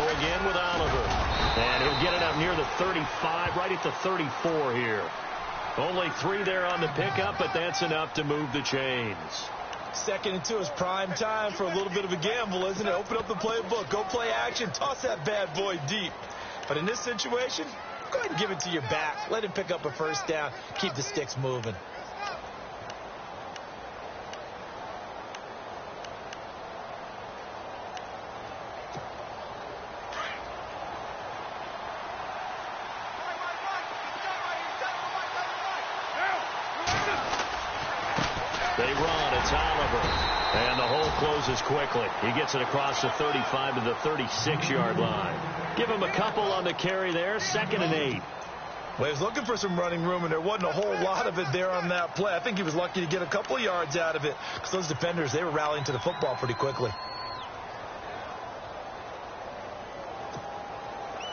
again with Oliver. And he'll get it up near the 35, right at the 34 here. Only 3 there on the pickup, but that's enough to move the chains. 2nd and 2 is prime time for a little bit of a gamble, isn't it? Open up the playbook, go play action, toss that bad boy deep. But in this situation, go ahead and give it to your back. Let him pick up a first down. Keep the sticks moving. They run. It's Oliver. And the hole closes quickly. He gets it across the 35 to the 36-yard line. Give him a couple on the carry there. 2nd and 8. Well, he was looking for some running room, and there wasn't a whole lot of it there on that play. I think he was lucky to get a couple yards out of it because those defenders, they were rallying to the football pretty quickly.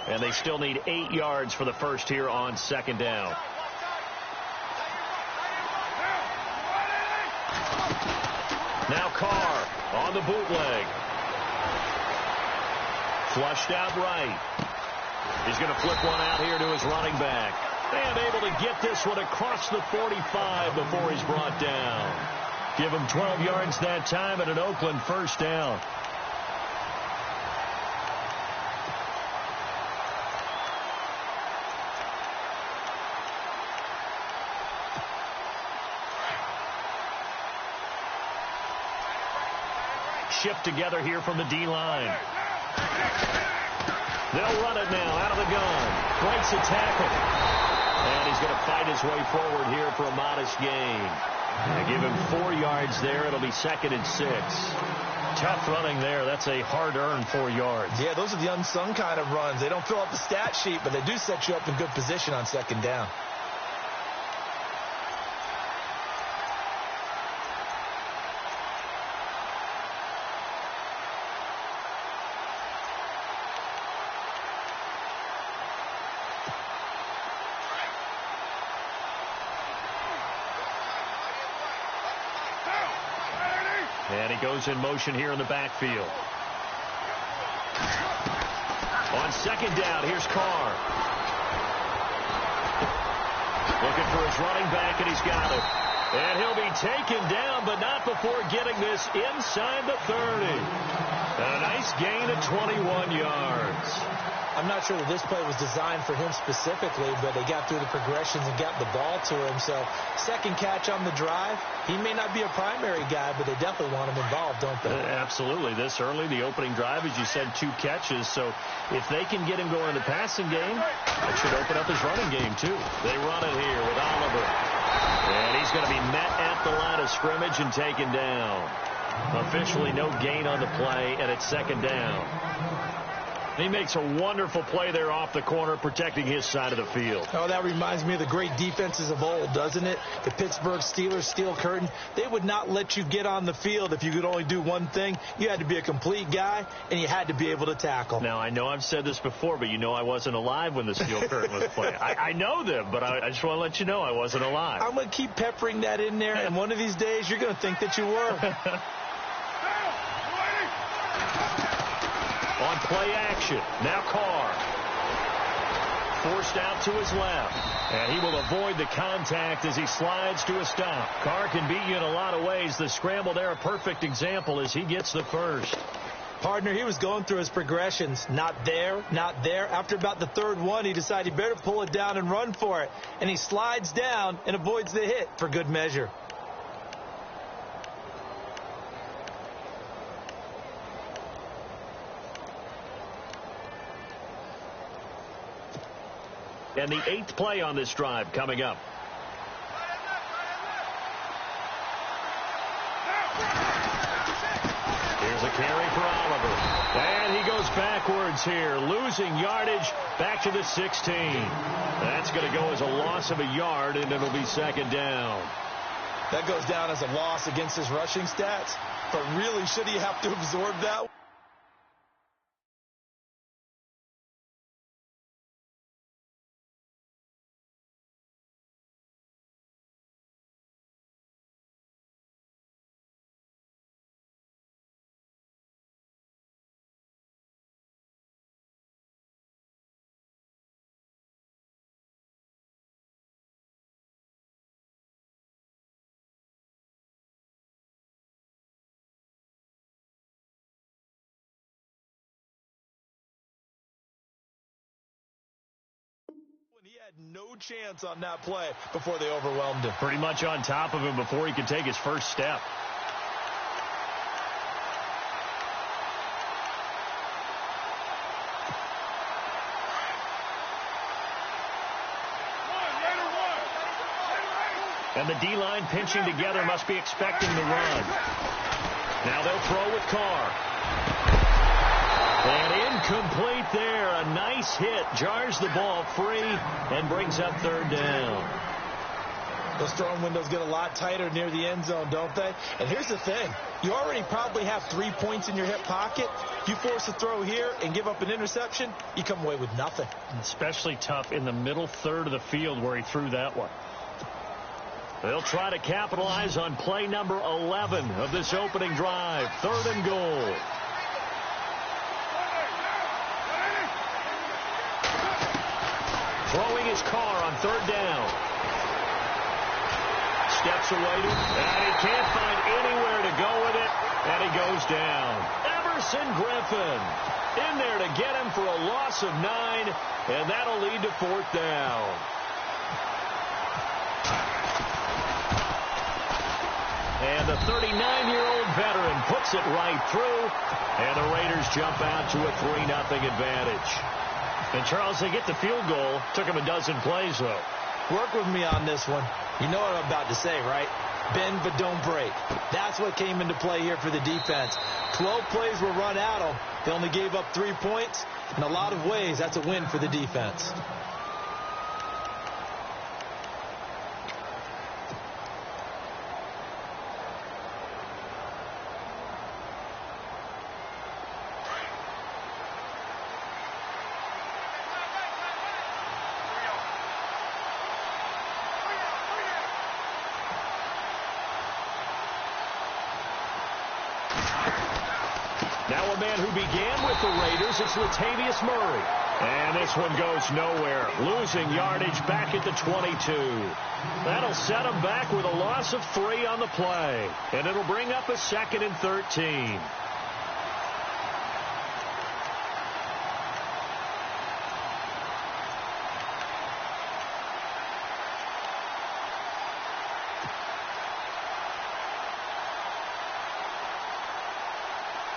And they still need 8 yards for the first here on 2nd down. Now Carr on the bootleg. Flushed out right. He's going to flip one out here to his running back. And able to get this one across the 45 before he's brought down. Give him 12 yards that time and an Oakland first down. Shift together here from the D-line. They'll run it now out of the gun. Breaks a tackle. And he's going to fight his way forward here for a modest gain. They give him 4 yards there. It'll be 2nd and 6. Tough running there. That's a hard-earned 4 yards. Yeah, those are the unsung kind of runs. They don't fill up the stat sheet, but they do set you up in good position on 2nd down. And he goes in motion here in the backfield. On 2nd down, here's Carr. Looking for his running back, and he's got it. And he'll be taken down, but not before getting this inside the 30. And a nice gain of 21 yards. I'm not sure that this play was designed for him specifically, but they got through the progressions and got the ball to him. So 2nd catch on the drive. He may not be a primary guy, but they definitely want him involved, don't they? Absolutely. This early, the opening drive, as you said, 2 catches. So if they can get him going in the passing game, that should open up his running game, too. They run it here with Oliver. And he's going to be met at the line of scrimmage and taken down. Officially no gain on the play, and it's 2nd down. He makes a wonderful play there off the corner, protecting his side of the field. Oh, that reminds me of the great defenses of old, doesn't it? The Pittsburgh Steelers, Steel Curtain, they would not let you get on the field if you could only do one thing. You had to be a complete guy, and you had to be able to tackle. Now, I know I've said this before, but you know I wasn't alive when the Steel Curtain was playing. I know them, but I just want to let you know I wasn't alive. I'm going to keep peppering that in there, and one of these days you're going to think that you were. On play action, now Carr. Forced out to his left, and he will avoid the contact as he slides to a stop. Carr can beat you in a lot of ways. The scramble there, a perfect example as he gets the first. Partner, he was going through his progressions. Not there, not there. After about the 3rd one, he decided he better pull it down and run for it. And he slides down and avoids the hit for good measure. And the 8th play on this drive coming up. Here's a carry for Oliver. And he goes backwards here, losing yardage back to the 16. That's going to go as a loss of a yard, and it'll be 2nd down. That goes down as a loss against his rushing stats. But really, should he have to absorb that? had no chance on that play before they overwhelmed him. Pretty much on top of him before he could take his first step. And the D-line pinching together must be expecting the run. Now they'll throw with Carr. And incomplete there. A nice hit. Jars the ball free and brings up third down. Those throwing windows get a lot tighter near the end zone, don't they? And here's the thing. You already probably have 3 points in your hip pocket. You force a throw here and give up an interception, you come away with nothing. Especially tough in the middle third of the field where he threw that one. They'll try to capitalize on play number 11 of this opening drive. Third and goal. Throwing his Carr on third down. Steps away to him, and he can't find anywhere to go with it, and he goes down. Everson Griffin in there to get him for a loss of 9, and that'll lead to fourth down. And the 39-year-old veteran puts it right through, and the Raiders jump out to a 3-0 advantage. And, Charles, they get the field goal. Took him a dozen plays, though. Work with me on this one. You know what I'm about to say, right? Bend but don't break. That's what came into play here for the defense. 12 plays were run at them. They only gave up 3 points. In a lot of ways, that's a win for the defense. Now a man who began with the Raiders, it's Latavius Murray. And this one goes nowhere. Losing yardage back at the 22. That'll set him back with a loss of 3 on the play. And it'll bring up a 2nd and 13.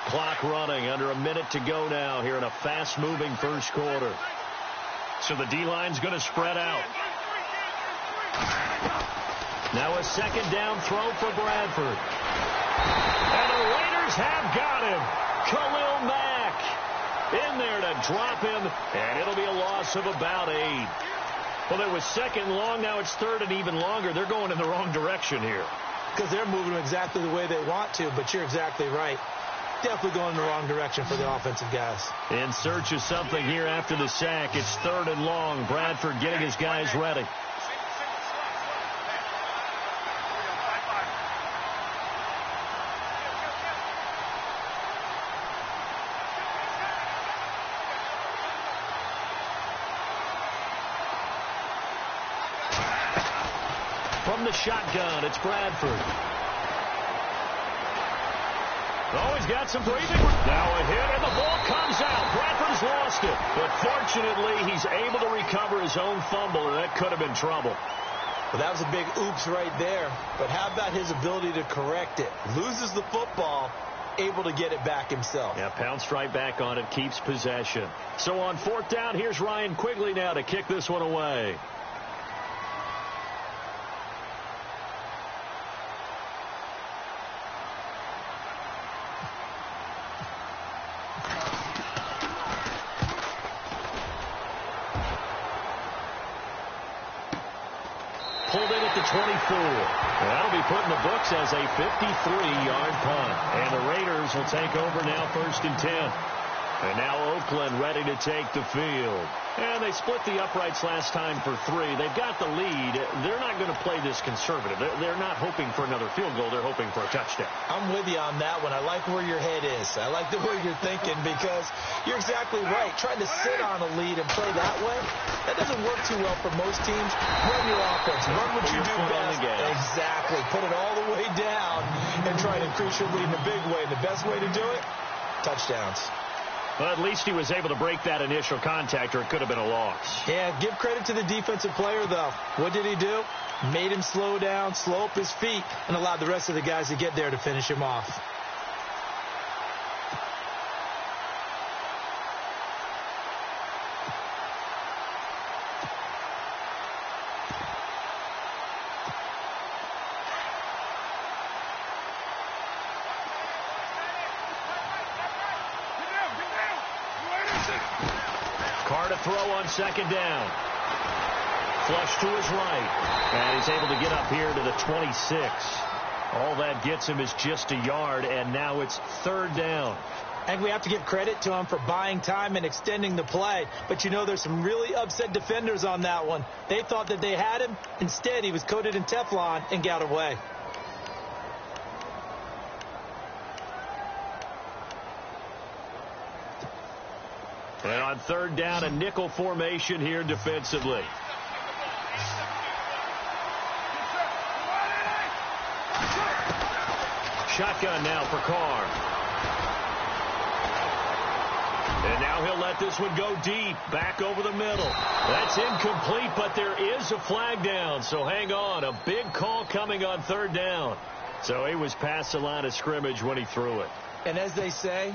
Clock running, under a minute to go now here in a fast-moving first quarter. So the D-line's going to spread out. Now a second down throw for Bradford. And the Raiders have got him. Khalil Mack in there to drop him, and it'll be a loss of about 8. Well, it was 2nd and long, now it's 3rd and even longer. They're going in the wrong direction here. Because they're moving exactly the way they want to, but you're exactly right. Definitely going in the wrong direction for the offensive guys. In search of something here after the sack. It's 3rd and long. Bradford getting his guys ready. From the shotgun, it's Bradford. Oh, he's got some breathing. Now a hit, and the ball comes out. Bradford's lost it. But fortunately, he's able to recover his own fumble, and that could have been trouble. Well, that was a big oops right there. But how about his ability to correct it? Loses the football, able to get it back himself. Yeah, pounced right back on it, keeps possession. So on 4th down, here's Ryan Quigley now to kick this one away. Pulled in at the 24. That'll be put in the books as a 53-yard punt. And the Raiders will take over now 1st and 10. And now Oakland ready to take the field. And they split the uprights last time for 3. They've got the lead. They're not going to play this conservative. They're not hoping for another field goal. They're hoping for a touchdown. I'm with you on that one. I like where your head is. I like the way you're thinking because you're exactly right. Trying to sit on a lead and play that way, that doesn't work too well for most teams. Run your offense. Run what you do best. Exactly. Put it all the way down and try to increase your lead in a big way. The best way to do it, touchdowns. But at least he was able to break that initial contact, or it could have been a loss. Yeah, give credit to the defensive player, though. What did he do? Made him slow down, slow up his feet, and allowed the rest of the guys to get there to finish him off. Carr to throw on second down. Flush to his right. And he's able to get up here to the 26. All that gets him is just a yard, and now it's third down. I think we have to give credit to him for buying time and extending the play. But, you know, there's some really upset defenders on that one. They thought that they had him. Instead, he was coated in Teflon and got away. And on third down, a nickel formation here defensively. Shotgun now for Carr. And now he'll let this one go deep, back over the middle. That's incomplete, but there is a flag down, so hang on. A big call coming on third down. So he was past the line of scrimmage when he threw it. And as they say,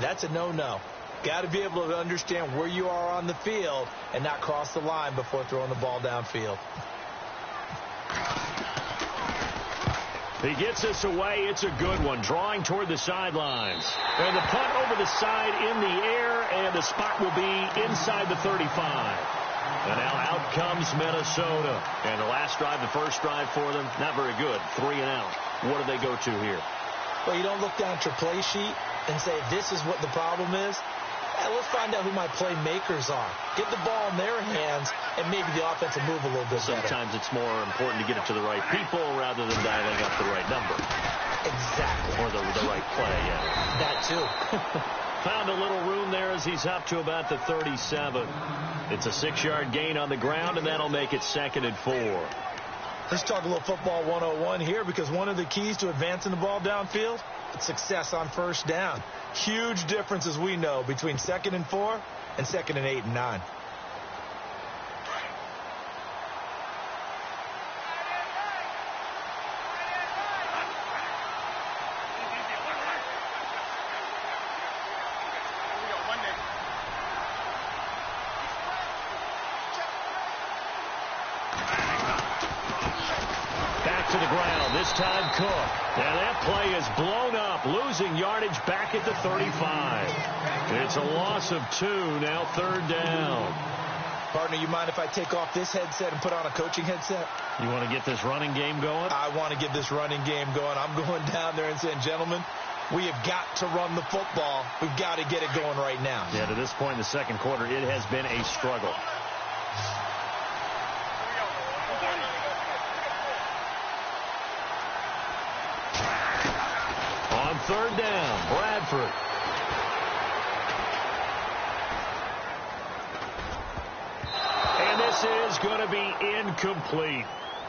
that's a no-no. Got to be able to understand where you are on the field and not cross the line before throwing the ball downfield. He gets this away. It's a good one. Drawing toward the sidelines. And the punt over the side in the air, and the spot will be inside the 35. And now out comes Minnesota. And the last drive, the first drive for them, not very good. 3 and out. What do they go to here? Well, you don't look down at your play sheet and say, this is what the problem is. Let's find out who my playmakers are. Get the ball in their hands, and maybe the offense will move a little bit better. Sometimes it's more important to get it to the right people rather than dialing up the right number. Exactly. Or the right play, yeah. That too. Found a little room there as he's up to about the 37. It's a 6-yard gain on the ground, and that'll make it 2nd and 4. Let's talk a little football 101 here, because one of the keys to advancing the ball downfield, it's success on first down. Huge difference, as we know, between 2nd and 4 and 2nd and 8 and 9. To the ground, this time Cook. And that play is blown up, losing yardage back at the 35. It's a loss of 2, now third down. Partner, you mind if I take off this headset and put on a coaching headset? You want to get this running game going? I want to get this running game going. I'm going down there and saying, gentlemen, we have got to run the football. We've got to get it going right now. Yeah, to this point in the second quarter, it has been a struggle. Third down, Bradford. And this is going to be incomplete.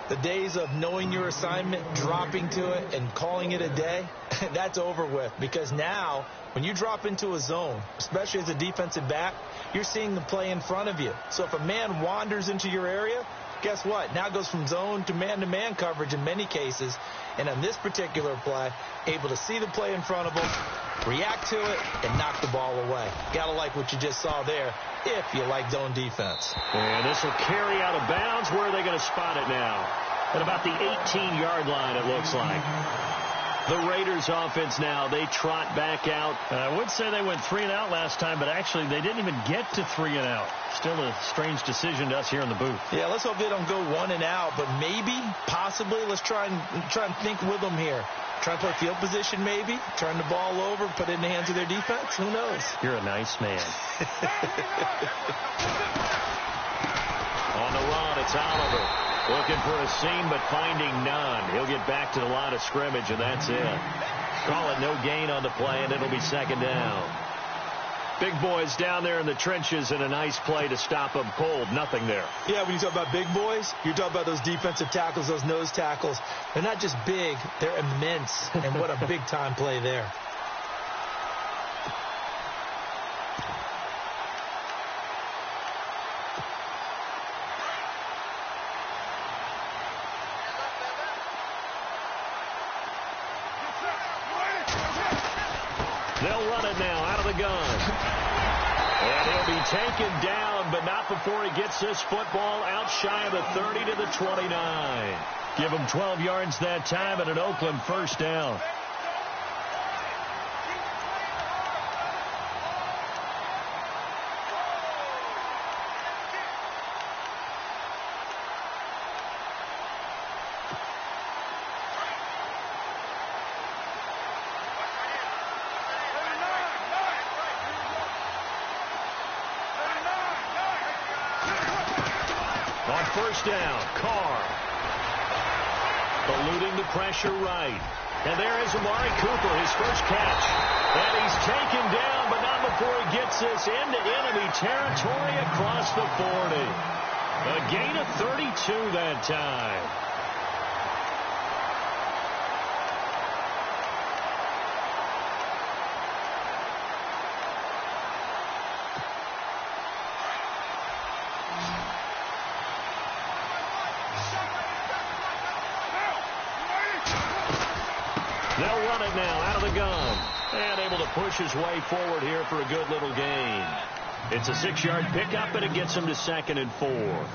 The days of knowing your assignment, dropping to it, and calling it a day, that's over with. Because now, when you drop into a zone, especially as a defensive back, you're seeing the play in front of you. So if a man wanders into your area, guess what? Now it goes from zone to man-to-man coverage in many cases. And on this particular play, able to see the play in front of him, react to it, and knock the ball away. Gotta like what you just saw there, if you like zone defense. And this will carry out of bounds. Where are they going to spot it now? At about the 18-yard line, it looks like. The Raiders offense now, they trot back out. I would say they went 3 and out last time, but actually they didn't even get to 3 and out. Still a strange decision to us here in the booth. Yeah, let's hope they don't go 1 and out, but maybe, possibly, let's try and think with them here. Try and play field position maybe, turn the ball over, put it in the hands of their defense. Who knows? You're a nice man. On the run, it's Oliver. Looking for a seam, but finding none. He'll get back to the line of scrimmage, and that's it. Call it no gain on the play, and it'll be 2nd down. Big boys down there in the trenches, and a nice play to stop them cold. Nothing there. Yeah, when you talk about big boys, you're talking about those defensive tackles, those nose tackles. They're not just big, they're immense, and what a big-time play there. They'll run it now out of the gun. And he'll be taken down, but not before he gets this football out shy of the 30 to the 29. Give him 12 yards that time and an Oakland first down. On first down, Carr. Eluding the pressure right. And there is Amari Cooper, his first catch. And he's taken down, but not before he gets this into enemy territory across the 40. A gain of 32 that time. They'll run it now out of the gun. And able to push his way forward here for a good little gain. It's a 6-yard pickup, and it gets him to 2nd and 4.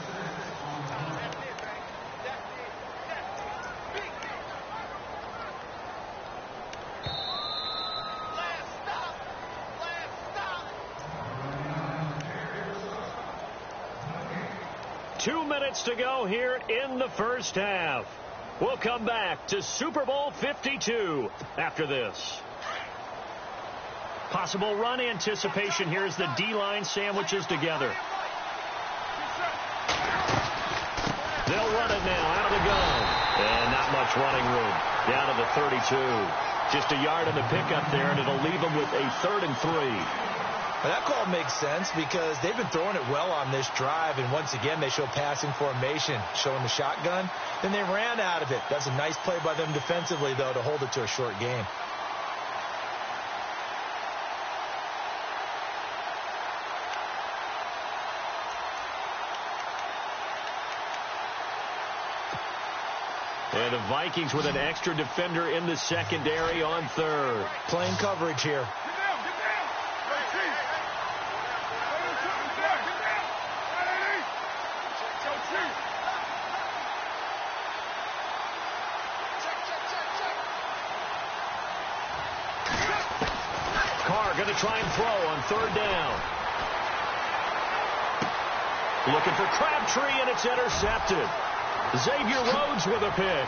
Two minutes to go here in the first half. We'll come back to Super Bowl 52 after this. Possible run anticipation here as the D-line sandwiches together. They'll run it now out of the gun. And not much running room. Down to the 32. Just a yard in the pickup there, and it'll leave them with a 3rd and 3. Well, that call makes sense because they've been throwing it well on this drive, and once again they show passing formation, showing the shotgun. Then they ran out of it. That's a nice play by them defensively, though, to hold it to a short game. And the Vikings with an extra defender in the secondary on 3rd. Playing coverage here. Going to try and throw on 3rd down. Looking for Crabtree, and it's intercepted. Xavier Rhodes with a pick.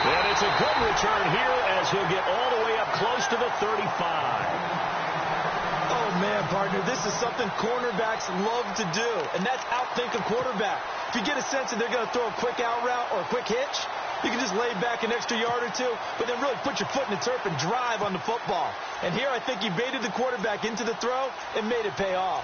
And it's a good return here as he'll get all the way up close to the 35. Oh, man, partner, this is something cornerbacks love to do, and that's outthink a quarterback. If you get a sense that they're going to throw a quick out route or a quick hitch, you can just lay back an extra yard or two, but then really put your foot in the turf and drive on the football. And here I think he baited the quarterback into the throw and made it pay off.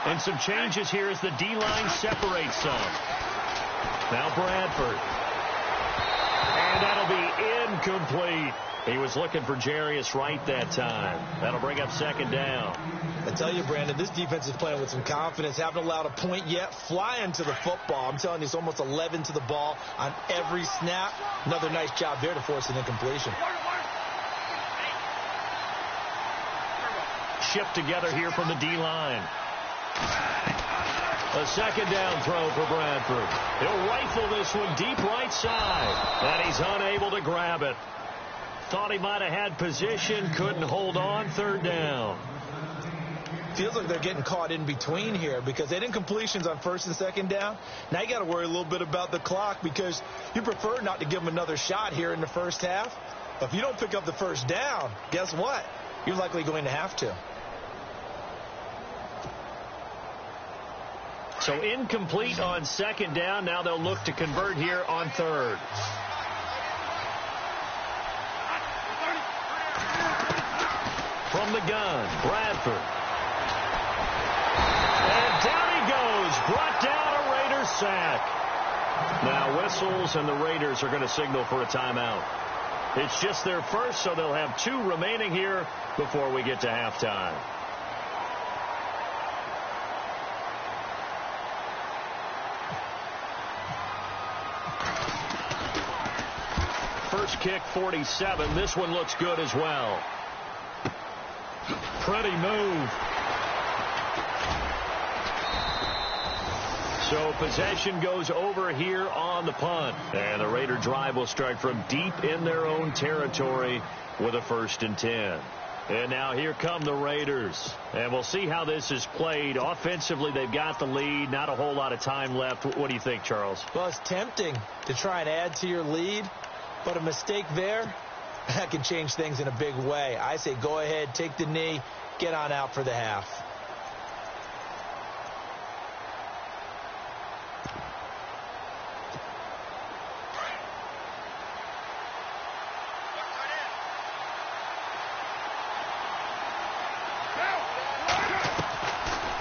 And some changes here as the D-line separates some. Now Bradford. And that'll be incomplete. He was looking for Jarius Wright that time. That'll bring up 2nd down. I tell you, Brandon, this defense is playing with some confidence. Haven't allowed a point yet. Flying to the football. I'm telling you, it's almost 11 to the ball on every snap. Another nice job there to force an incompletion. Shift together here from the D-line. A 2nd down throw for Bradford. He'll rifle this one deep right side. And he's unable to grab it. Thought he might have had position. Couldn't hold on. 3rd down. Feels like they're getting caught in between here because they did incompletions on 1st and 2nd down. Now you got to worry a little bit about the clock because you prefer not to give them another shot here in the first half. But if you don't pick up the 1st down, guess what? You're likely going to have to. So incomplete on 2nd down. Now they'll look to convert here on 3rd. From the gun, Bradford. And down he goes. Brought down a Raider sack. Now whistles, and the Raiders are going to signal for a timeout. It's just their first, so they'll have 2 remaining here before we get to halftime. First kick, 47. This one looks good as well. Pretty move. So possession goes over here on the punt. And the Raider drive will start from deep in their own territory with a 1st and 10. And now here come the Raiders. And we'll see how this is played. Offensively, they've got the lead. Not a whole lot of time left. What do you think, Charles? Well, it's tempting to try and add to your lead. But a mistake there, that can change things in a big way. I say go ahead, take the knee, get on out for the half.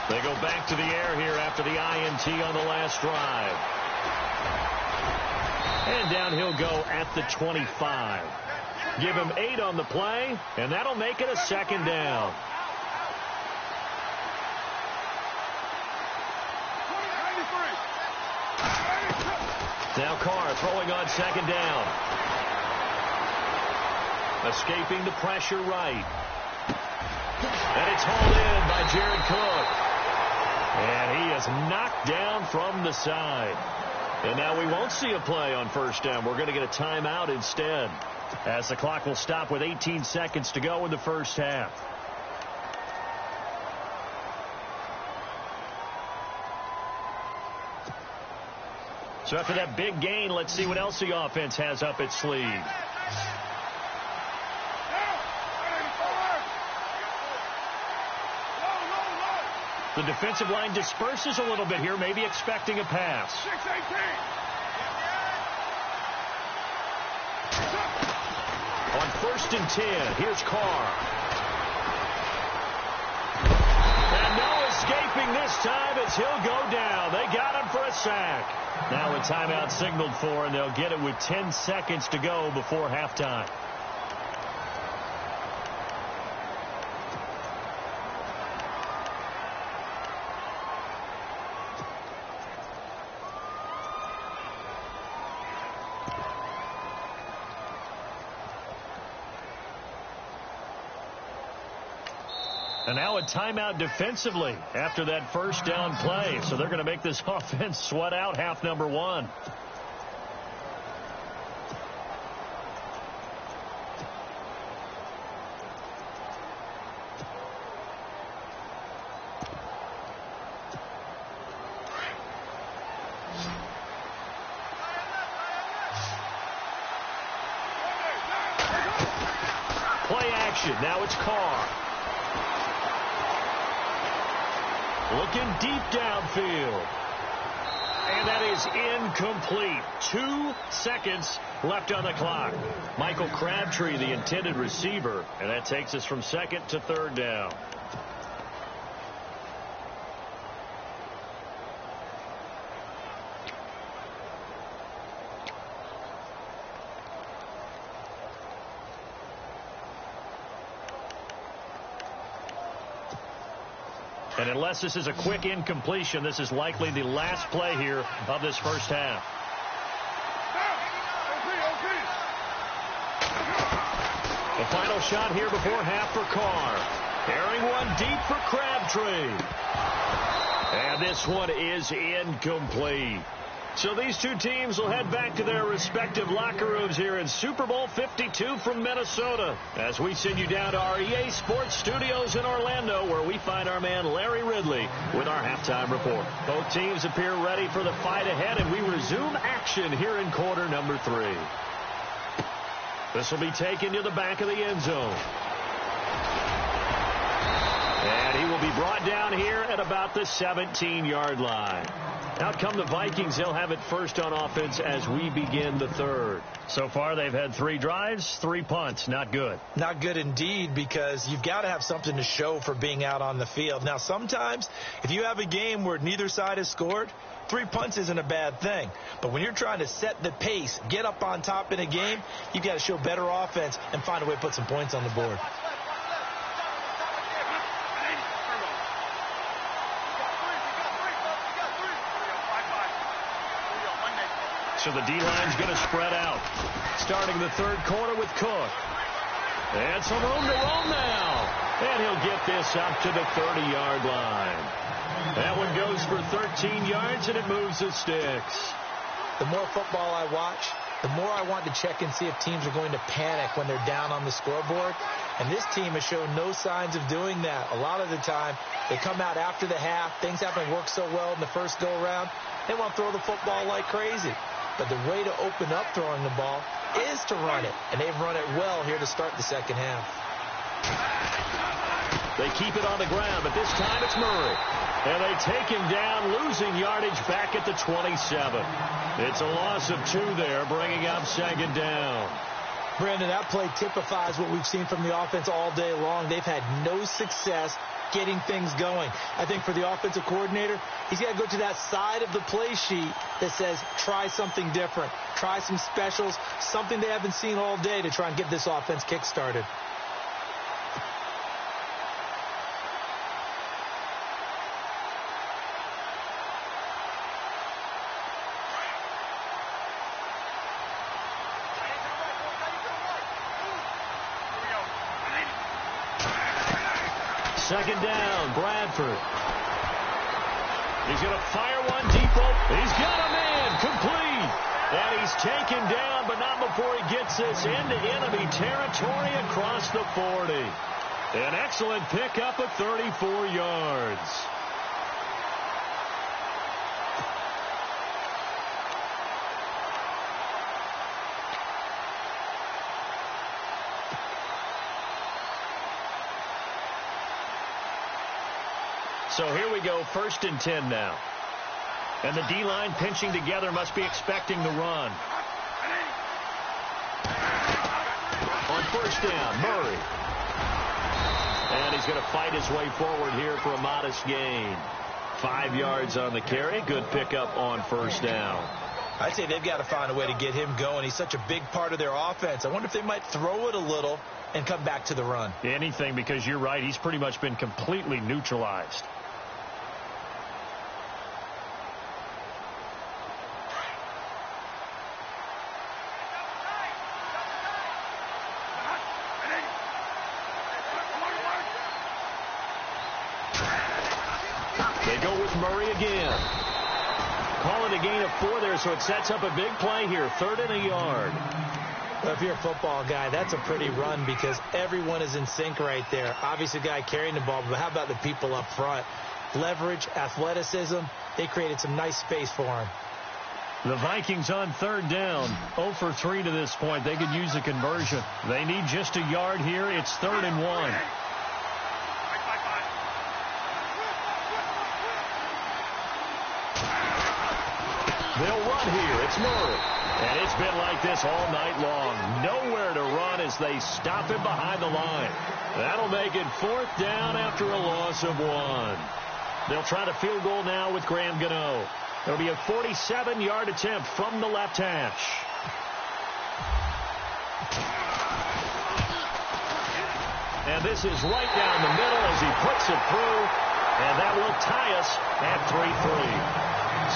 They go back to the air here after the INT on the last drive. And down he'll go at the 25. Give him 8 on the play, and that'll make it a 2nd down. Now Carr throwing on 2nd down. Escaping the pressure right. And it's hauled in by Jared Cook. And he is knocked down from the side. And now we won't see a play on 1st down. We're going to get a timeout instead, as the clock will stop with 18 seconds to go in the first half. So after that big gain, let's see what else the offense has up its sleeve. The defensive line disperses a little bit here, maybe expecting a pass. 6-18. On 1st and 10, here's Carr. And no escaping this time as he'll go down. They got him for a sack. Now a timeout signaled for, and they'll get it with 10 seconds to go before halftime. And now a timeout defensively after that 1st down play. So they're going to make this offense sweat out half number 1. Play action. Now it's Carr. Looking deep downfield. And that is incomplete. 2 seconds left on the clock. Michael Crabtree, the intended receiver. And that takes us from 2nd to 3rd down. And unless this is a quick incompletion, this is likely the last play here of this first half. The final shot here before half for Carr. Airing one deep for Crabtree. And this one is incomplete. So these two teams will head back to their respective locker rooms here in Super Bowl 52 from Minnesota, as we send you down to our EA Sports Studios in Orlando, where we find our man Larry Ridley with our halftime report. Both teams appear ready for the fight ahead, and we resume action here in quarter number 3. This will be taken to the back of the end zone. And he will be brought down here at about the 17-yard line. Out come the Vikings. They'll have it first on offense as we begin the third. So far, they've had 3 drives, 3 punts. Not good. Not good indeed, because you've got to have something to show for being out on the field. Now, sometimes if you have a game where neither side has scored, 3 punts isn't a bad thing. But when you're trying to set the pace, get up on top in a game, you've got to show better offense and find a way to put some points on the board. So the D-line's going to spread out. Starting the third quarter with Cook. And some room to roam now. And he'll get this up to the 30-yard line. That one goes for 13 yards, and it moves the sticks. The more football I watch, the more I want to check and see if teams are going to panic when they're down on the scoreboard. And this team has shown no signs of doing that. A lot of the time, they come out after the half. Things haven't worked so well in the first go-around. They want to throw the football like crazy. But the way to open up throwing the ball is to run it. And they've run it well here to start the second half. They keep it on the ground, but this time it's Murray. And they take him down, losing yardage back at the 27. It's a loss of 2 there, bringing up second down. Brandon, that play typifies what we've seen from the offense all day long. They've had no success getting things going. I think for the offensive coordinator, he's got to go to that side of the play sheet that says try something different, try some specials, something they haven't seen all day to try and get this offense kick-started. Second down, Bradford. He's going to fire one deep open. He's got a man, complete. And he's taken down, but not before he gets this into enemy territory across the 40. An excellent pickup of 34 yards. So here we go, 1st and 10 now. And the D-line pinching together must be expecting the run. On 1st down, Murray. And he's going to fight his way forward here for a modest gain. 5 yards on the carry. Good pickup on 1st down. I'd say they've got to find a way to get him going. He's such a big part of their offense. I wonder if they might throw it a little and come back to the run. Anything, because you're right. He's pretty much been completely neutralized. They go with Murray again. Call it a gain of 4 there, so it sets up a big play here. 3rd and a yard. Well, if you're a football guy, that's a pretty run because everyone is in sync right there. Obviously, the guy carrying the ball, but how about the people up front? Leverage, athleticism, they created some nice space for him. The Vikings on 3rd down, 0 for 3 to this point. They could use a conversion. They need just a yard here. It's 3rd and 1. They'll run here. It's Murray. And it's been like this all night long. Nowhere to run as they stop him behind the line. That'll make it 4th down after a loss of 1. They'll try to field goal now with Graham Gano. It'll be a 47-yard attempt from the left hash. And this is right down the middle as he puts it through. And that will tie us at 3-3.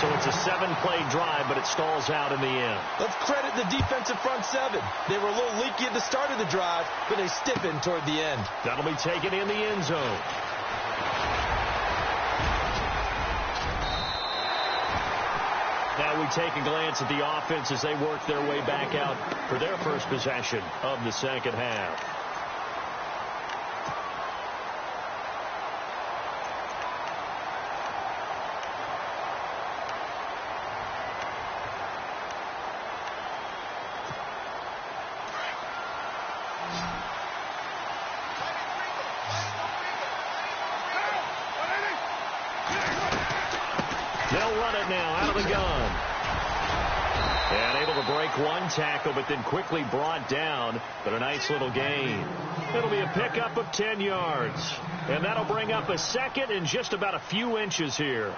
So it's a 7-play drive, but it stalls out in the end. Let's credit the defensive front 7. They were a little leaky at the start of the drive, but they stiffened toward the end. That'll be taken in the end zone. Now we take a glance at the offense as they work their way back out for their first possession of the second half. it now out of the gun. And able to break one tackle, but then quickly brought down. But a nice little gain. It'll be a pickup of 10 yards. And that'll bring up a second in just about a few inches here.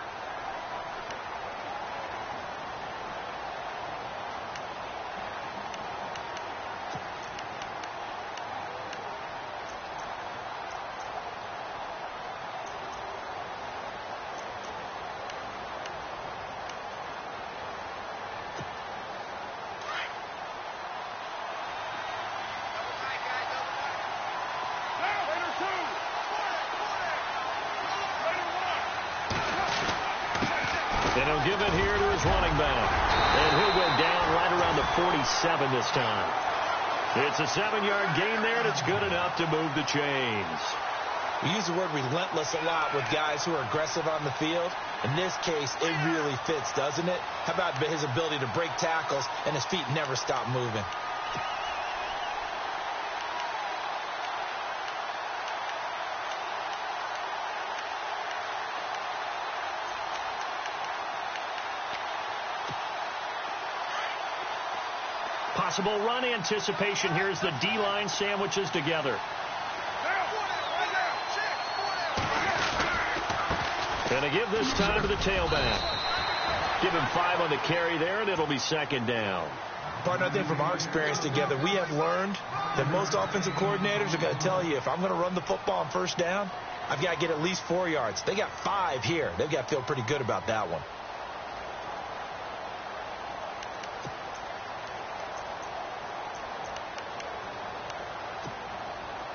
And he'll give it here to his running back. And he'll go down right around the 47 this time. It's a 7-yard gain there, and it's good enough to move the chains. We use the word relentless a lot with guys who are aggressive on the field. In this case, it really fits, doesn't it? How about his ability to break tackles and his feet never stop moving? Possible run anticipation. Here's the D-line sandwiches together. And a give this time to the tailback. Give him 5 on the carry there, and it'll be second down. Partner, I think from our experience together, we have learned that most offensive coordinators are going to tell you, if I'm going to run the football on first down, I've got to get at least 4 yards. They got 5 here. They've got to feel pretty good about that one.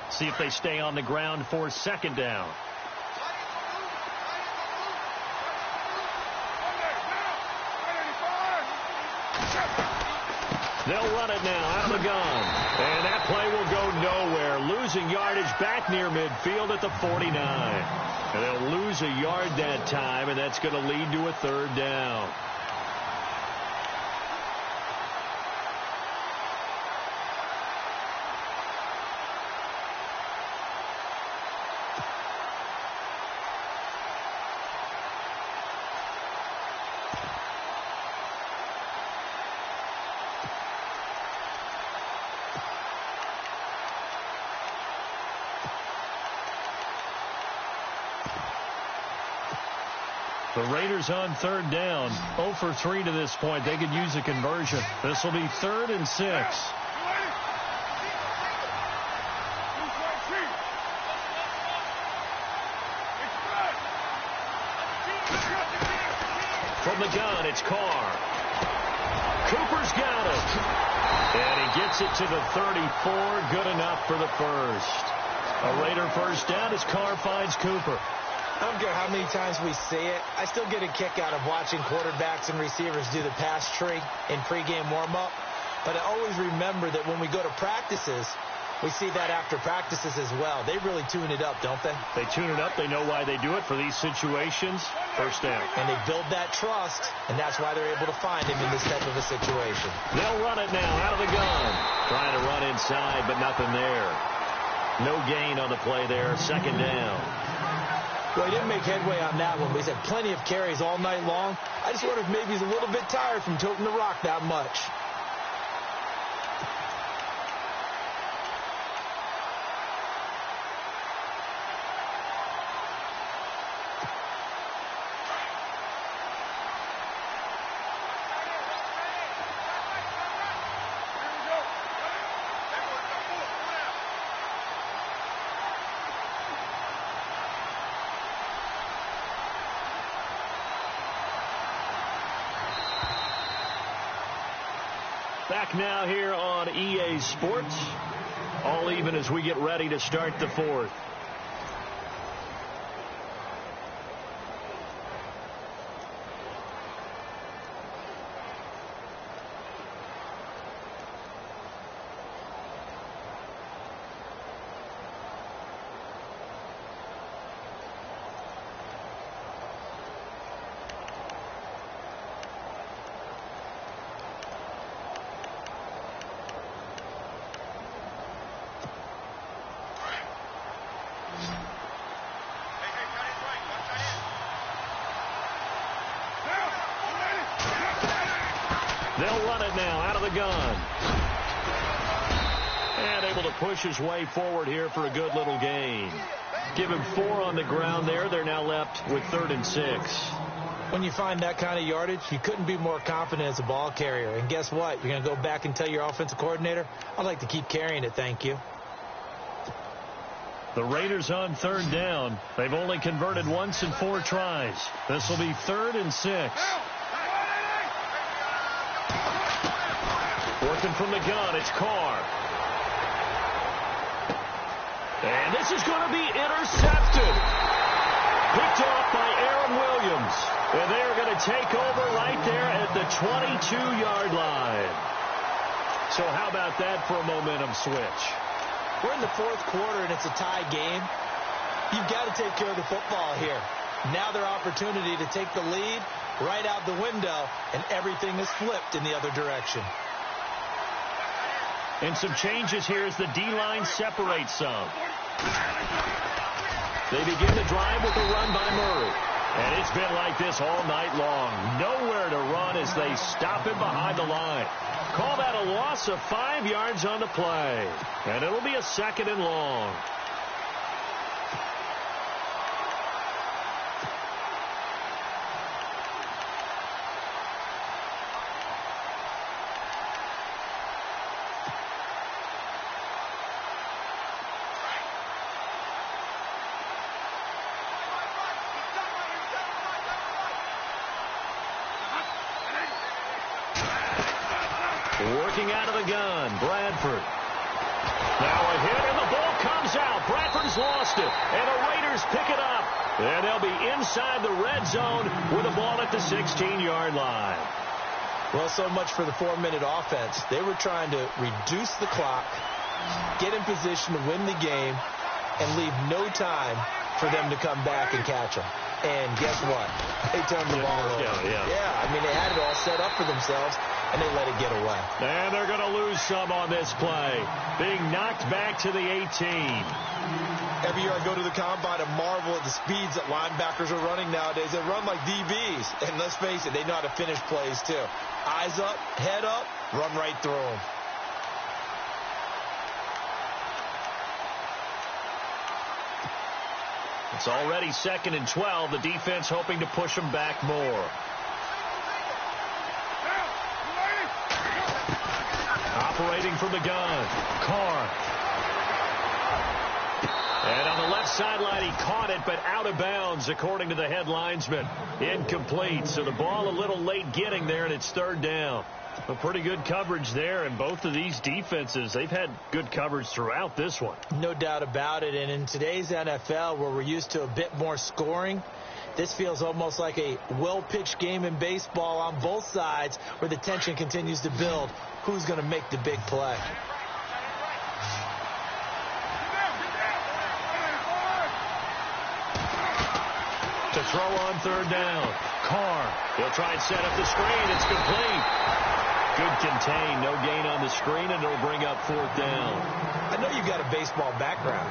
See if they stay on the ground for second down. They'll run it now out of the gun. And that play will go nowhere. Losing yardage back near midfield at the 49. And they'll lose a yard that time, and that's going to lead to a third down. The Raiders on third down. 0 for 3 to this point. They could use a conversion. This will be 3rd and 6. From the gun, it's Carr. Cooper's got it. And he gets it to the 34. Good enough for the first. A Raider first down as Carr finds Cooper. I don't care how many times we see it. I still get a kick out of watching quarterbacks and receivers do the pass tree in pregame warm-up. But I always remember that when we go to practices, we see that after practices as well. They really tune it up, don't they? They tune it up. They know why they do it for these situations. First down. And they build that trust, and that's why they're able to find him in this type of a situation. They'll run it now out of the gun. Trying to run inside, but nothing there. No gain on the play there. Second down. Well, he didn't make headway on that one, but he's had plenty of carries all night long. I just wonder if maybe he's a little bit tired from toting the rock that much. Back now here on EA Sports. All even as we get ready to start the fourth. They'll run it now out of the gun. And able to push his way forward here for a good little gain. Give him 4 on the ground there. They're now left with 3rd and 6. When you find that kind of yardage, you couldn't be more confident as a ball carrier. And guess what? You're going to go back and tell your offensive coordinator, I'd like to keep carrying it, thank you. The Raiders on 3rd down. They've only converted once in 4 tries. This will be 3rd and 6. Working from the gun, it's Carr. And this is going to be intercepted. Picked off by Aaron Williams. And they are going to take over right there at the 22-yard line. So how about that for a momentum switch? We're in the 4th quarter, and it's a tie game. You've got to take care of the football here. Now their opportunity to take the lead right out the window, and everything is flipped in the other direction. And some changes here as the D-line separates some. They begin the drive with a run by Murray. And it's been like this all night long. Nowhere to run as they stop him behind the line. Call that a loss of 5 yards on the play. And it'll be a 2nd and long. Working out of the gun, Bradford. Now a hit, and the ball comes out. Bradford's lost it, and the Raiders pick it up. And they'll be inside the red zone with the ball at the 16-yard line. Well, so much for the 4-minute offense. They were trying to reduce the clock, get in position to win the game, and leave no time for them to come back and catch them. And guess what? They turned the ball over. Yeah, I mean, they had it all set up for themselves, and they let it get away. And they're going to lose some on this play. Being knocked back to the 18. Every year I go to the combine and marvel at the speeds that linebackers are running nowadays. They run like DBs. And let's face it, they know how to finish plays too. Eyes up, head up, run right through them. It's already 2nd and 12. The defense hoping to push them back more. Operating from the gun, Carr. And on the left sideline, he caught it, but out of bounds, according to the head linesman. Incomplete, so the ball a little late getting there, and it's 3rd down. A pretty good coverage there, and both of these defenses, they've had good coverage throughout this one. No doubt about it, and in today's NFL, where we're used to a bit more scoring, this feels almost like a well-pitched game in baseball on both sides where the tension continues to build. Who's going to make the big play? To throw on 3rd down. Carr. He'll try and set up the screen. It's complete. Good contain. No gain on the screen, and it'll bring up 4th down. I know you've got a baseball background,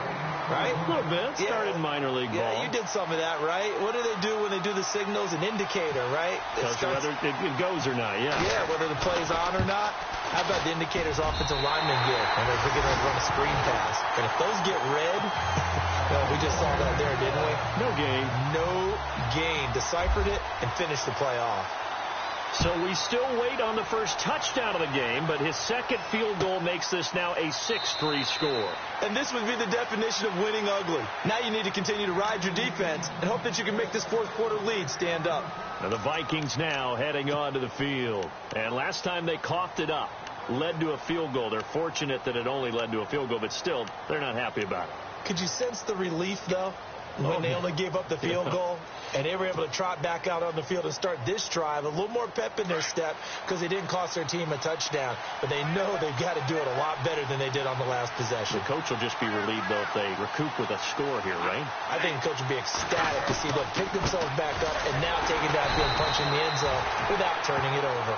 right? A little bit. Started minor league ball. Yeah, you did some of that, right? What do they do when they do the signals? An indicator, right? Tells you whether it goes or not, yeah. Yeah, whether the play's on or not. How about the indicators offensive linemen get when they're thinking they'll run a screen pass? And if those get red, well, we just saw that there, didn't we? No gain. No gain. Deciphered it and finished the play off. So we still wait on the first touchdown of the game, but his 2nd field goal makes this now a 6-3 score. And this would be the definition of winning ugly. Now you need to continue to ride your defense and hope that you can make this 4th quarter lead stand up. And the Vikings now heading onto the field. And last time they coughed it up, led to a field goal. They're fortunate that it only led to a field goal, but still, they're not happy about it. Could you sense the relief, though, when they only gave up the field goal? And they were able to trot back out on the field and start this drive. A little more pep in their step because they didn't cost their team a touchdown. But they know they've got to do it a lot better than they did on the last possession. The coach will just be relieved, though, if they recoup with a score here, right? I think the coach will be ecstatic to see them pick themselves back up and now take it downfield, punching the end zone without turning it over.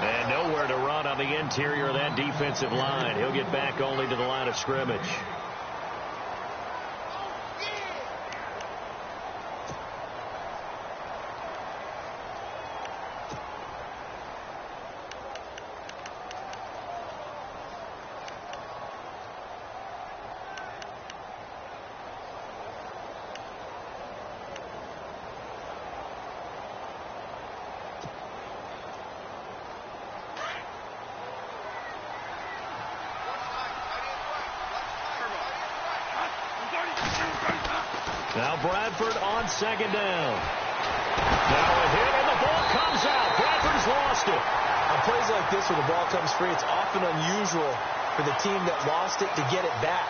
And nowhere to run on the interior of that defensive line. He'll get back only to the line of scrimmage. Now Bradford on second down. Now a hit, and the ball comes out. Bradford's lost it. On plays like this where the ball comes free, it's often unusual for the team that lost it to get it back.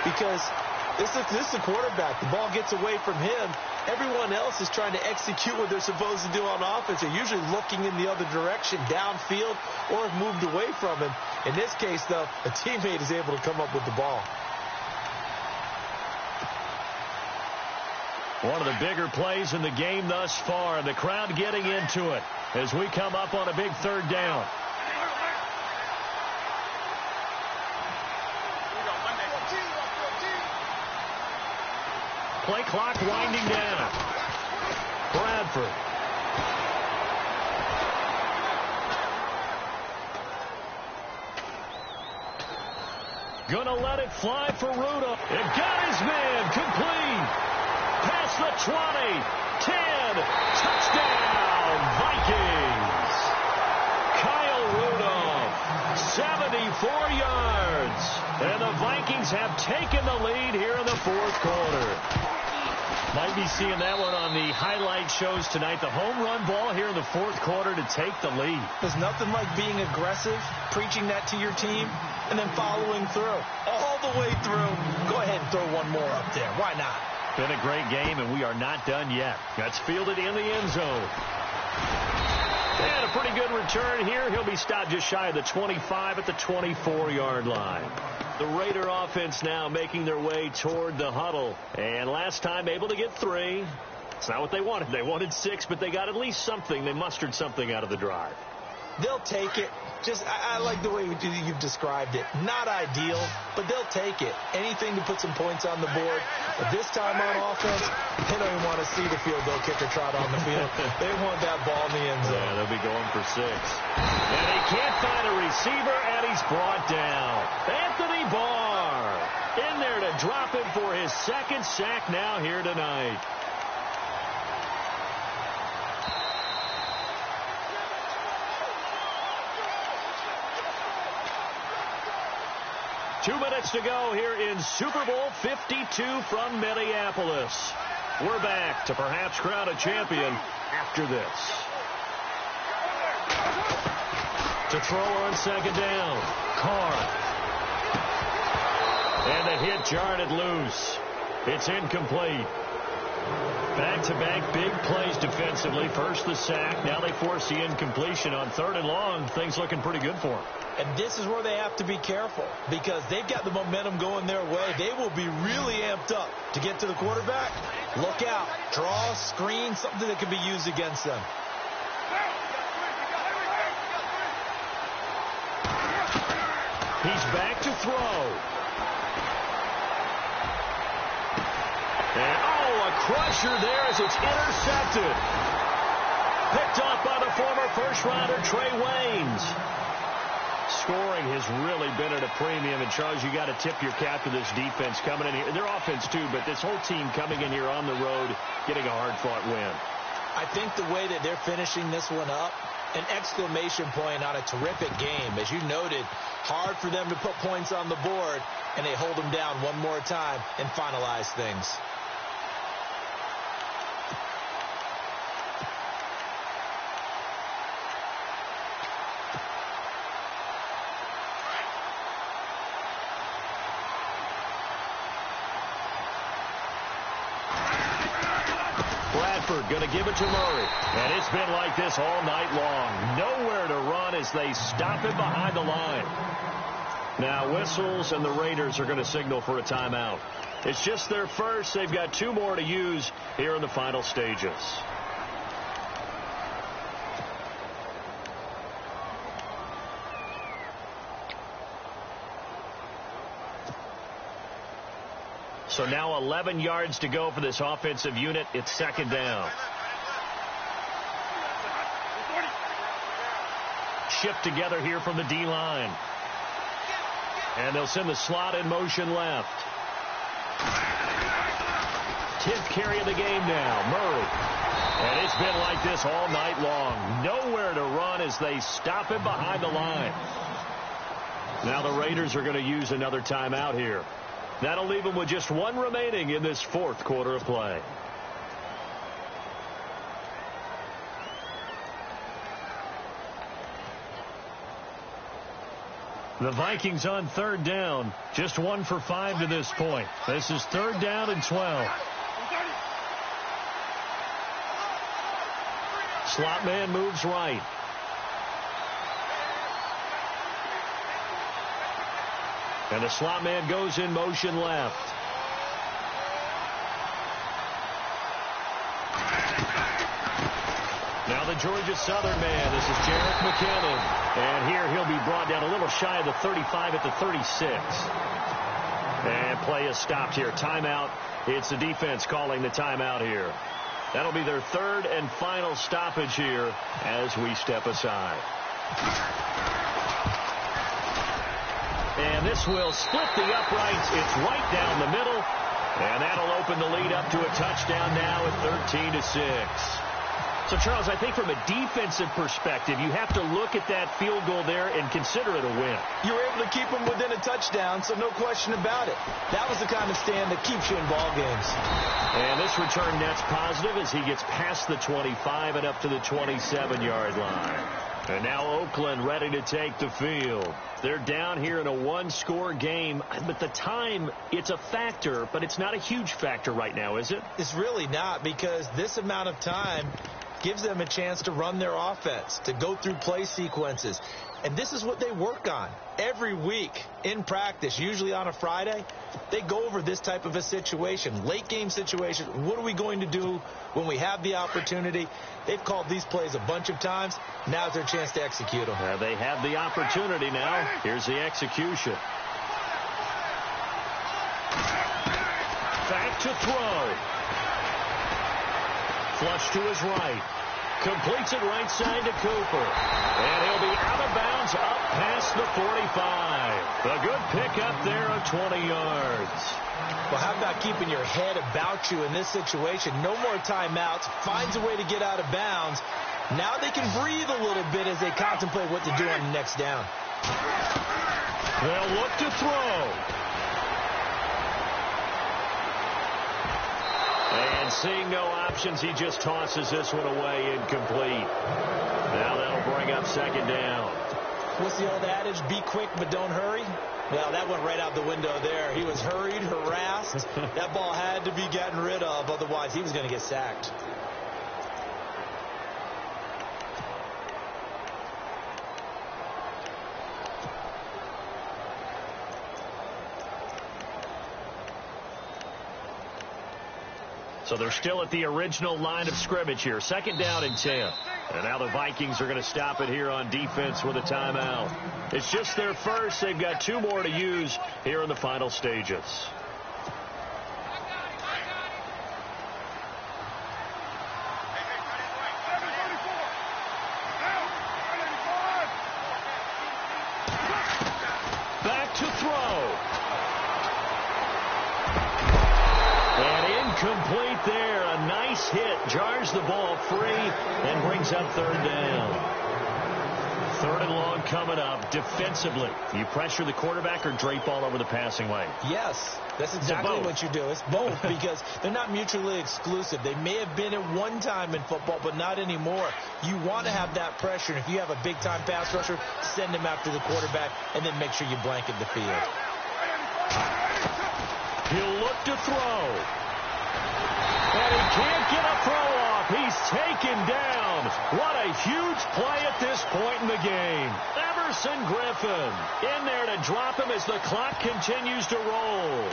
Because this is the quarterback. The ball gets away from him. Everyone else is trying to execute what they're supposed to do on offense. They're usually looking in the other direction, downfield, or have moved away from him. In this case, though, a teammate is able to come up with the ball. One of the bigger plays in the game thus far. The crowd getting into it as we come up on a big third down. Play clock winding down. Bradford. Gonna let it fly for Rudolph. It got his man complete. Past the 20, 10, touchdown, Vikings. Kyle Rudolph, 74 yards. And the Vikings have taken the lead here in the fourth quarter. Might be seeing that one on the highlight shows tonight. The home run ball here in the fourth quarter to take the lead. There's nothing like being aggressive, preaching that to your team, and then following through. All the way through. Go ahead and throw one more up there. Why not? Been a great game, and we are not done yet. That's fielded in the end zone. And a pretty good return here. He'll be stopped just shy of the 25 at the 24-yard line. The Raider offense now making their way toward the huddle. And last time able to get 3. It's not what they wanted. They wanted 6, but they got at least something. They mustered something out of the drive. They'll take it. I like the way you've described it. Not ideal, but they'll take it. Anything to put some points on the board. But this time on offense, they don't even want to see the field goal kicker trot on the field. They want that ball in the end zone. Yeah, they'll be going for 6. And he can't find a receiver, and he's brought down. Anthony Barr in there to drop him for his second sack now here tonight. Two minutes to go here in Super Bowl 52 from Minneapolis. We're back to perhaps crown a champion after this. To throw on second down. Carr. And the hit jarred it loose. It's incomplete. Back-to-back big plays defensively. First the sack. Now they force the incompletion on 3rd and long. Things looking pretty good for them. And this is where they have to be careful because they've got the momentum going their way. They will be really amped up to get to the quarterback. Look out. Draw, screen, something that can be used against them. He's back to throw. And, a crusher there as it's intercepted. Picked off by the former first-rounder Trey Waynes. Scoring has really been at a premium. And, Charles, you got to tip your cap to this defense coming in here. Their offense, too, but this whole team coming in here on the road, getting a hard-fought win. I think the way that they're finishing this one up, an exclamation point on a terrific game. As you noted, hard for them to put points on the board, and they hold them down one more time and finalize things. Going to give it to Murray. And it's been like this all night long. Nowhere to run as they stop him behind the line. Now whistles and the Raiders are going to signal for a timeout. It's just their first. They've got 2 more to use here in the final stages. So now 11 yards to go for this offensive unit. It's second down. Shift together here from the D-line. And they'll send the slot in motion left. 10th carry of the game now. Murray. And it's been like this all night long. Nowhere to run as they stop him behind the line. Now the Raiders are going to use another timeout here. That'll leave them with just one remaining in this fourth quarter of play. The Vikings on third down. Just 1 for 5 to this point. This is third down and 12. Slot man moves right. And the slot man goes in motion left. Now the Georgia Southern man. This is Jarek McKinnon. And here he'll be brought down a little shy of the 35 at the 36. And play is stopped here. Timeout. It's the defense calling the timeout here. That'll be their third and final stoppage here as we step aside. And this will split the uprights. It's right down the middle. And that'll open the lead up to a touchdown now at 13-6. So, Charles, I think from a defensive perspective, you have to look at that field goal there and consider it a win. You were able to keep them within a touchdown, so no question about it. That was the kind of stand that keeps you in ball games. And this return net's positive as he gets past the 25 and up to the 27-yard line. And now Oakland ready to take the field. They're down here in a one-score game. But the time, it's a factor, but it's not a huge factor right now, is it? It's really not, because this amount of time gives them a chance to run their offense, to go through play sequences. And this is what they work on every week in practice, usually on a Friday. They go over this type of a situation, late game situation. What are we going to do when we have the opportunity? They've called these plays a bunch of times. Now's their chance to execute them. They have the opportunity now. Here's the execution. Back to throw. Flush to his right. Completes it right side to Cooper. And he'll be out of bounds up past the 45. A good pickup there of 20 yards. Well, how about keeping your head about you in this situation? No more timeouts. Finds a way to get out of bounds. Now they can breathe a little bit as they contemplate what to do on the next down. They'll look to throw. And seeing no options, he just tosses this one away incomplete. Now that'll bring up second down. What's the old adage? Be quick, but don't hurry. Well, that went right out the window there. He was hurried, harassed. That ball had to be gotten rid of, otherwise he was going to get sacked. So they're still at the original line of scrimmage here. Second down and 10. And now the Vikings are going to stop it here on defense with a timeout. It's just their first. They've got 2 more to use here in the final stages. Back to throw. Complete there. A nice hit. Jars the ball free and brings up third down. Third and long coming up. Defensively, you pressure the quarterback or drape all over the passing lane? Yes, that's exactly what you do. It's both because they're not mutually exclusive. They may have been at one time in football, but not anymore. You want to have that pressure. And if you have a big-time pass rusher, send him after the quarterback and then make sure you blanket the field. He'll look to throw. And he can't get a throw off. He's taken down. What a huge play at this point in the game. Everson Griffin in there to drop him as the clock continues to roll.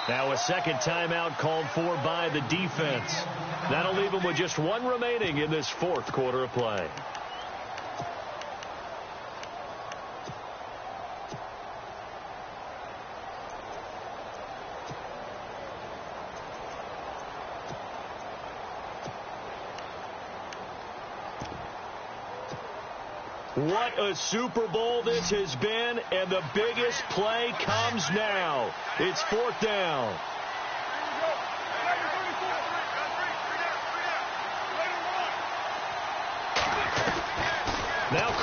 Now a second timeout called for by the defense. That'll leave them with just 1 remaining in this fourth quarter of play. What a Super Bowl this has been, and the biggest play comes now. It's fourth down.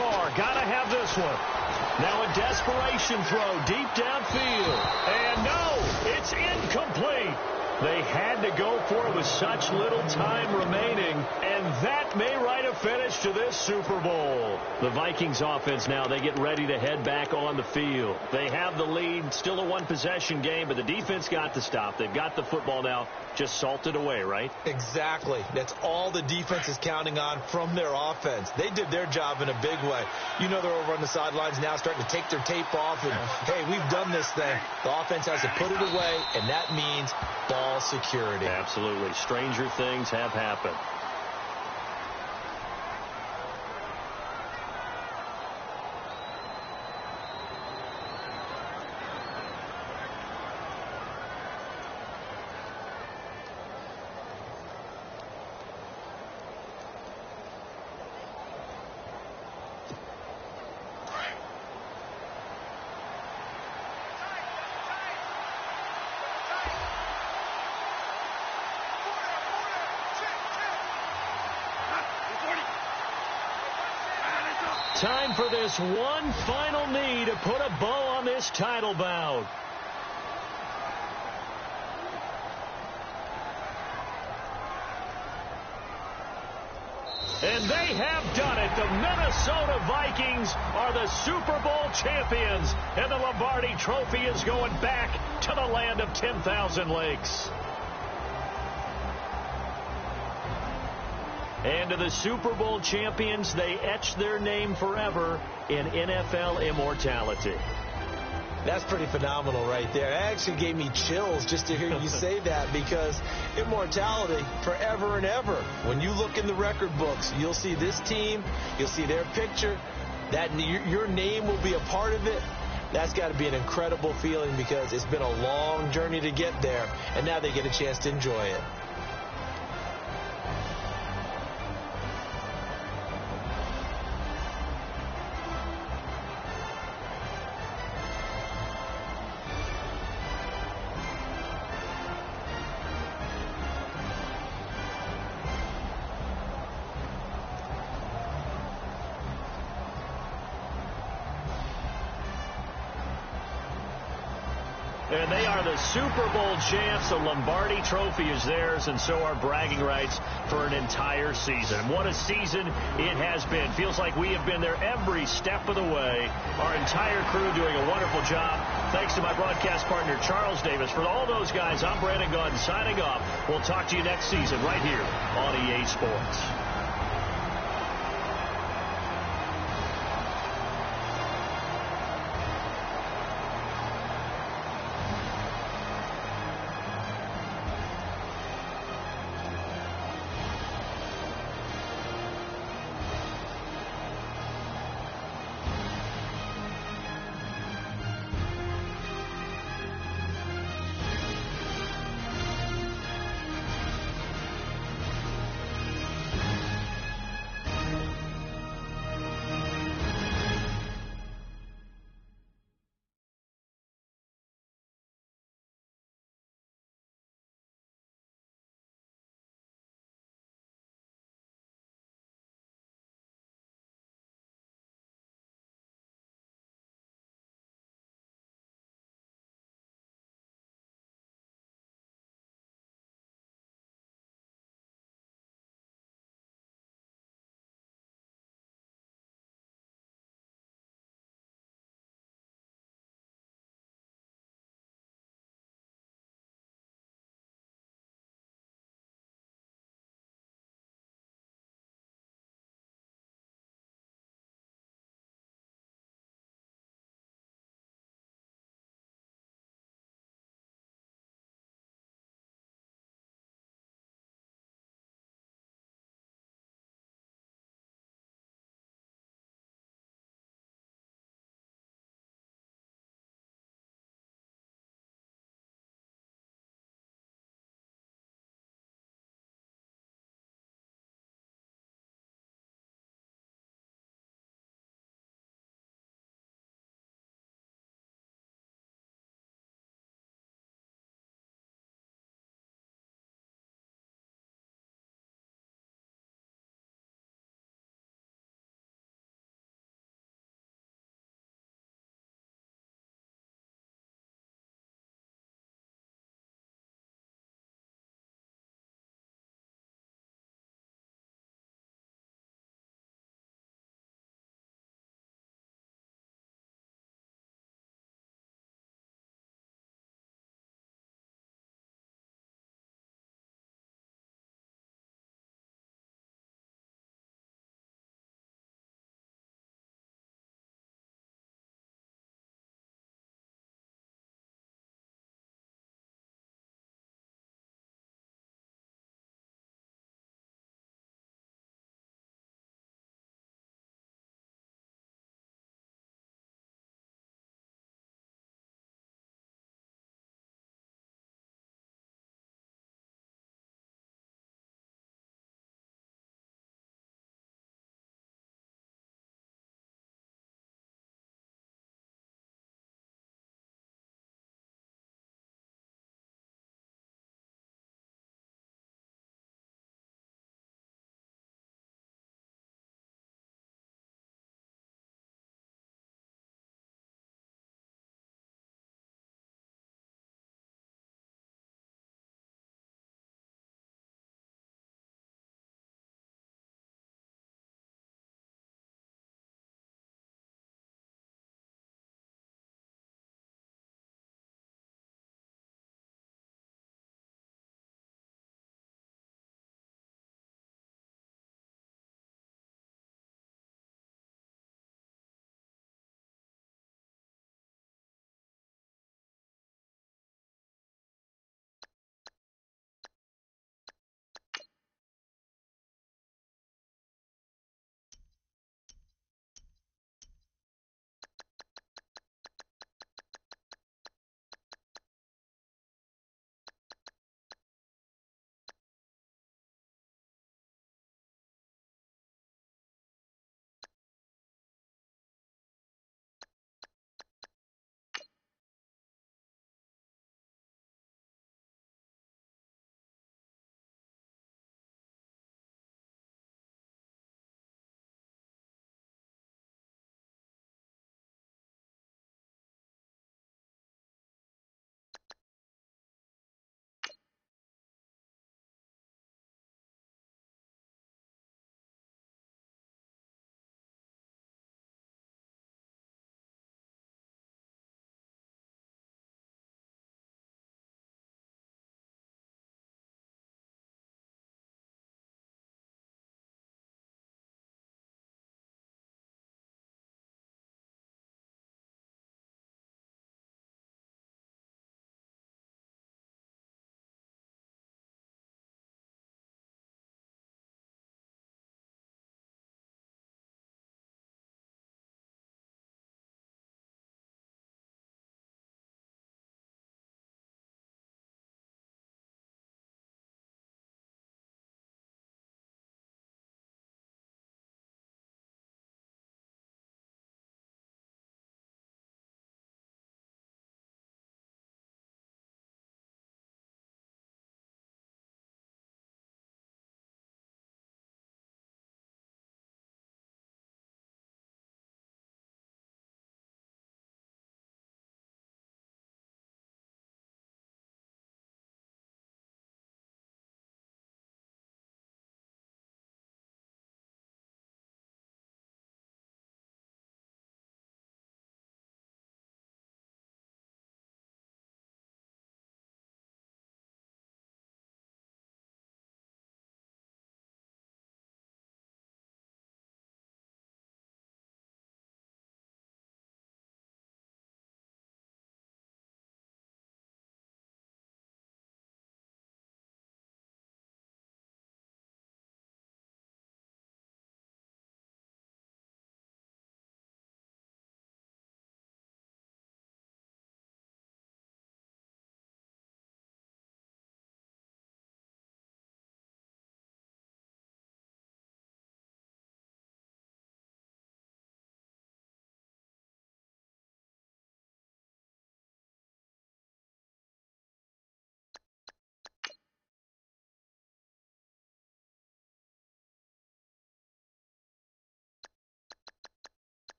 Carr, gotta have this one. Now a desperation throw deep downfield. And no, it's incomplete. They had to go for it with such little time remaining, and that may write a finish to this Super Bowl. The Vikings offense now, they get ready to head back on the field. They have the lead, still a one-possession game, but the defense got the stop. They've got the football now, just salted away, right? Exactly. That's all the defense is counting on from their offense. They did their job in a big way. You know they're over on the sidelines now starting to take their tape off, and, hey, we've done this thing. The offense has to put it away, and that means ball security. Absolutely. Stranger things have happened. Time for this one final knee to put a bow on this title bout. And they have done it. The Minnesota Vikings are the Super Bowl champions. And the Lombardi Trophy is going back to the land of 10,000 lakes. And to the Super Bowl champions, they etch their name forever in NFL immortality. That's pretty phenomenal right there. It actually gave me chills just to hear you say that, because immortality forever and ever. When you look in the record books, you'll see this team, you'll see their picture, that your name will be a part of it. That's got to be an incredible feeling, because it's been a long journey to get there, and now they get a chance to enjoy it. And they are the Super Bowl champs. The Lombardi Trophy is theirs, and so are bragging rights for an entire season. What a season it has been. Feels like we have been there every step of the way. Our entire crew doing a wonderful job. Thanks to my broadcast partner, Charles Davis. For all those guys, I'm Brandon Gaudin signing off. We'll talk to you next season right here on EA Sports.